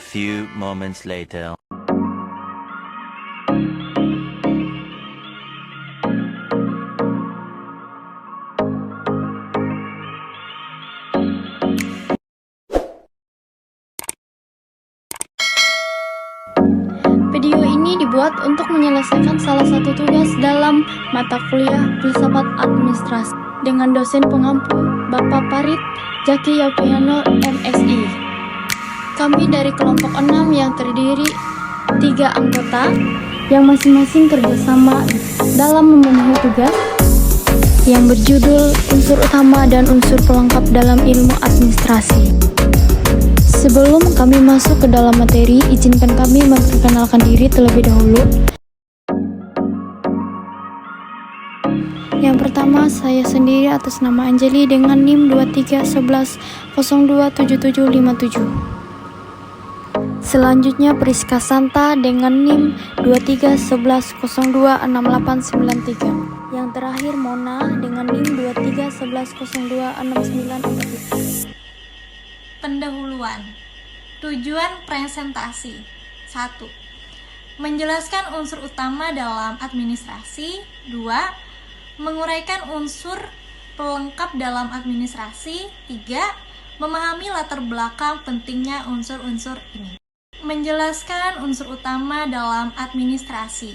few moments later. Video ini dibuat untuk menyelesaikan salah satu tugas dalam mata kuliah Filsafat Administrasi dengan dosen pengampu Bapak Farid Zaki Yopiano, MSI. Kami dari kelompok 6 yang terdiri 3 anggota yang masing-masing kerjasama dalam memenuhi tugas yang berjudul unsur utama dan unsur pelengkap dalam ilmu administrasi. Sebelum kami masuk ke dalam materi, izinkan kami memperkenalkan diri terlebih dahulu. Yang pertama, saya sendiri atas nama Anjeli dengan NIM 2311027757. Selanjutnya Priska Santa dengan NIM 2311026893. Yang terakhir Mona dengan NIM 2311026943. Pendahuluan. Tujuan presentasi. 1. Menjelaskan unsur utama dalam administrasi. 2. Menguraikan unsur pelengkap dalam administrasi. 3. Memahami latar belakang pentingnya unsur-unsur ini. Menjelaskan unsur utama dalam administrasi.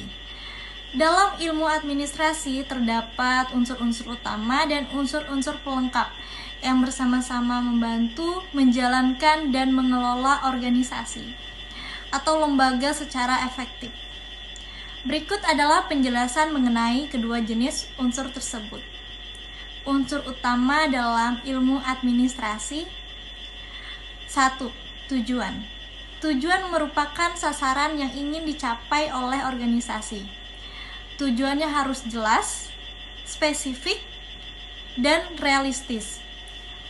Dalam ilmu administrasi terdapat unsur-unsur utama dan unsur-unsur pelengkap yang bersama-sama membantu menjalankan dan mengelola organisasi atau lembaga secara efektif. Berikut adalah penjelasan mengenai kedua jenis unsur tersebut. Unsur utama dalam ilmu administrasi. 1. Tujuan. Tujuan merupakan sasaran yang ingin dicapai oleh organisasi. Tujuannya harus jelas, spesifik, dan realistis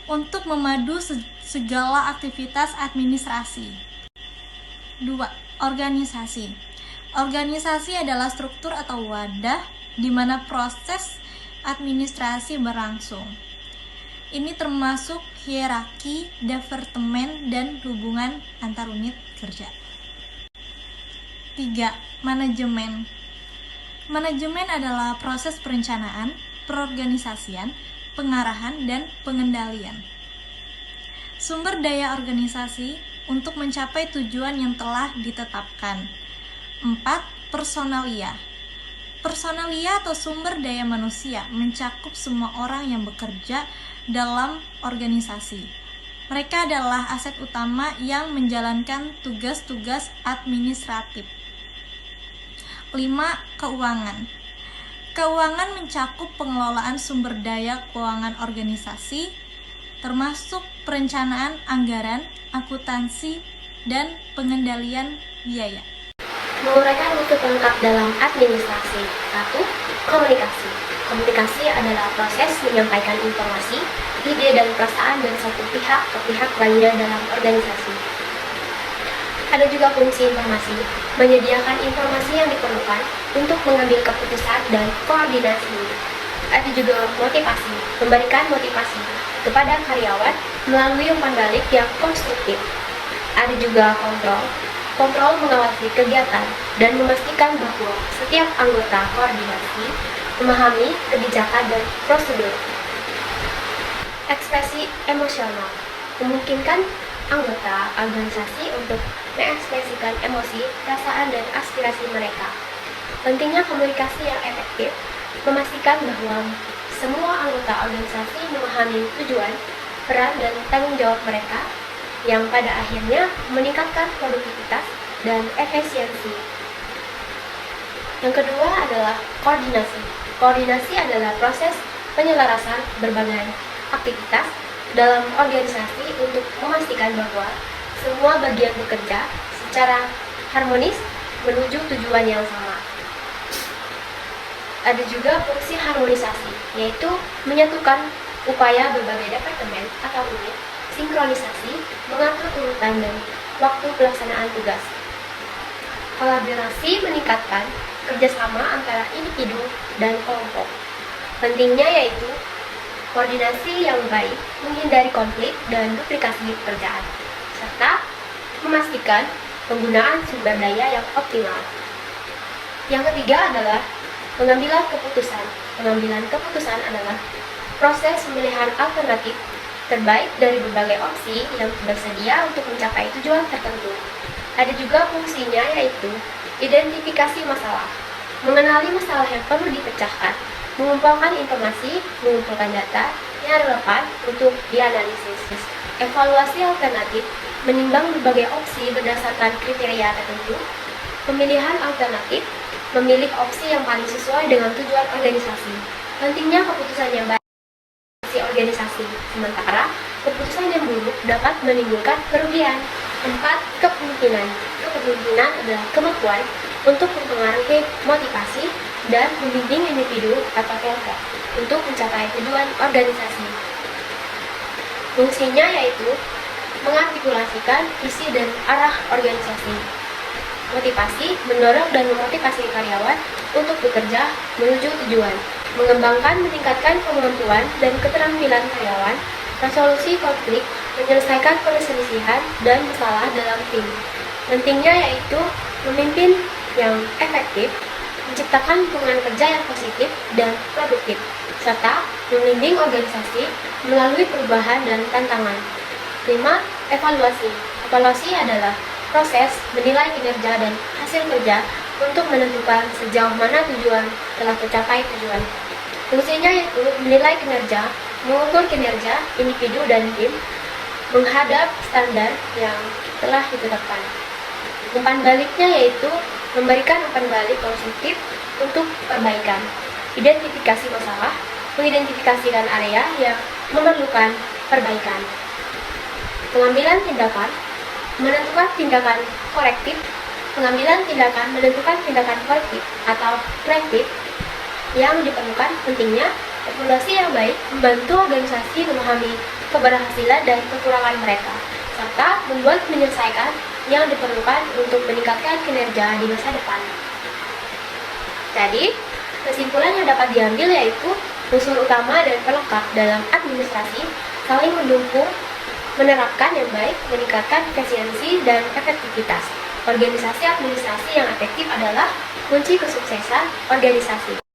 untuk memadu segala aktivitas administrasi. 2. Organisasi. Organisasi adalah struktur atau wadah di mana proses administrasi berlangsung. Ini termasuk hierarki, departemen, dan hubungan antar unit kerja. 3. Manajemen. Manajemen adalah proses perencanaan, perorganisasian, pengarahan, dan pengendalian sumber daya organisasi untuk mencapai tujuan yang telah ditetapkan. 4. Personalia. Personalia atau sumber daya manusia mencakup semua orang yang bekerja dalam organisasi. Mereka adalah aset utama yang menjalankan tugas-tugas administratif. 5. Keuangan. Keuangan mencakup pengelolaan sumber daya keuangan organisasi, termasuk perencanaan anggaran, akuntansi, dan pengendalian biaya. Menguraikan unsur pelengkap dalam administrasi. 1. Komunikasi. Komunikasi adalah proses menyampaikan informasi, ide, dan perasaan dari satu pihak ke pihak lainnya dalam organisasi. Ada juga fungsi informasi, menyediakan informasi yang diperlukan untuk mengambil keputusan dan koordinasi. Ada juga motivasi, memberikan motivasi kepada karyawan melalui umpan balik yang konstruktif. Ada juga kontrol, kontrol mengawasi kegiatan dan memastikan bahwa setiap anggota koordinasi memahami kebijakan dan prosedur. Ekspresi emosional, memungkinkan anggota organisasi untuk mengekspresikan emosi, perasaan, dan aspirasi mereka. Pentingnya komunikasi yang efektif, memastikan bahwa semua anggota organisasi memahami tujuan, peran, dan tanggung jawab mereka, yang pada akhirnya meningkatkan produktivitas dan efisiensi. Yang kedua adalah koordinasi. Koordinasi adalah proses penyelarasan berbagai aktivitas dalam organisasi untuk memastikan bahwa semua bagian bekerja secara harmonis menuju tujuan yang sama. Ada juga fungsi harmonisasi, yaitu menyatukan upaya berbagai departemen atau unit, sinkronisasi, mengatur urutan dan waktu pelaksanaan tugas. Kolaborasi meningkatkan kerjasama antara individu dan kelompok. Pentingnya yaitu koordinasi yang baik, menghindari konflik dan duplikasi pekerjaan, serta memastikan penggunaan sumber daya yang optimal. Yang ketiga adalah pengambilan keputusan. Pengambilan keputusan adalah proses pemilihan alternatif terbaik dari berbagai opsi yang tersedia untuk mencapai tujuan tertentu. Ada juga fungsinya, yaitu identifikasi masalah, mengenali masalah yang perlu dipecahkan, mengumpulkan informasi, mengumpulkan data yang relevan untuk dianalisis. Evaluasi alternatif, menimbang berbagai opsi berdasarkan kriteria tertentu. Pemilihan alternatif, memilih opsi yang paling sesuai dengan tujuan organisasi. Pentingnya keputusan yang baik organisasi, sementara keputusan yang buruk dapat menimbulkan kerugian. 4. Kepemimpinan. Kepemimpinan adalah kemampuan untuk mempengaruhi motivasi dan membimbing individu atau kelompok untuk mencapai tujuan organisasi. Fungsinya yaitu mengartikulasikan visi dan arah organisasi. Motivasi, mendorong dan memotivasi karyawan untuk bekerja menuju tujuan. Mengembangkan, meningkatkan kemampuan dan keterampilan karyawan, resolusi konflik, menyelesaikan perselisihan dan masalah dalam tim. Pentingnya yaitu memimpin yang efektif, menciptakan lingkungan kerja yang positif dan produktif, serta membimbing organisasi melalui perubahan dan tantangan. 5. Evaluasi. Evaluasi adalah proses menilai kinerja dan hasil kerja untuk menentukan sejauh mana tujuan telah tercapai tujuan. Fungsinya yaitu menilai kinerja, mengukur kinerja individu dan tim, menghadap standar yang telah ditetapkan. Umpan baliknya yaitu memberikan umpan balik konstruktif untuk perbaikan. Identifikasi masalah, mengidentifikasikan area yang memerlukan perbaikan. Pengambilan tindakan, menentukan tindakan korektif. Pengambilan tindakan menentukan tindakan korektif atau preventif yang diperlukan. Pentingnya evaluasi yang baik membantu organisasi memahami keberhasilan dan kekurangan mereka, serta membuat menyelesaikan yang diperlukan untuk meningkatkan kinerja di masa depan. Jadi, kesimpulan yang dapat diambil yaitu unsur utama dan pelengkap dalam administrasi saling mendukung, menerapkan yang baik, meningkatkan efisiensi dan efektivitas. Organisasi administrasi yang efektif adalah kunci kesuksesan organisasi.